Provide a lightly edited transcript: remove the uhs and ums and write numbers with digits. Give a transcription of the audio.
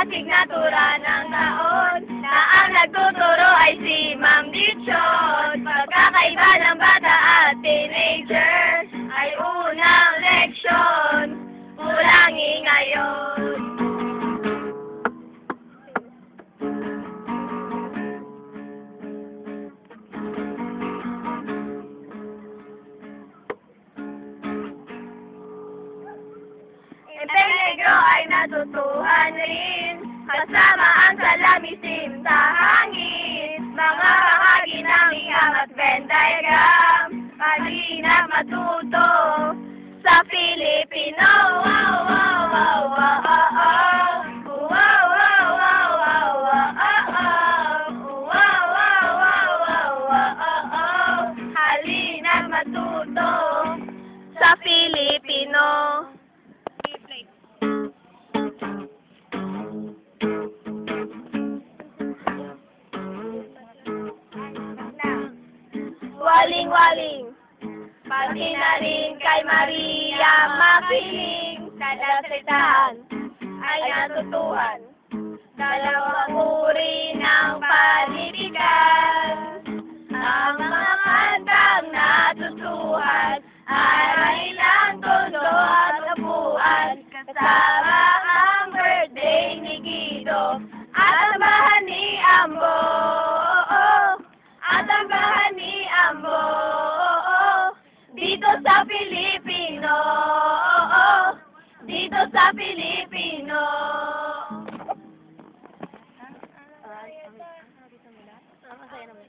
asignatura ng taon na ang nagtuturo ay si Ma'am Dichon. Pagkakaiba ng bata at teenager ay unang leksyon, ulangi ngayon. Negro ay natutuhan rin, kasama ang salamisim sa hangin. Mga bahagi ng ikam at Venn diagram, halina't matuto sa Filipino. Wow, wow, wow, wow, oh, oh. Wow, wow, wow, wow, wow, oh, oh. Wow, wow, wow, wow, wow, oh, oh. Halina't matuto sa Filipino. Waling-waling, pati na rin kay Maria makiling, kada salitahan ay natutuhan. Dalawang uri ng panitikan, ang mga kantang natutuhan ay ilang tondo at upuan. Kasama ang birthday ni Guido at ang bahan ni Ambo. At ang bahan ni Ambo, dito sa Pilipino, dito sa Pilipino. Ang masaya naman.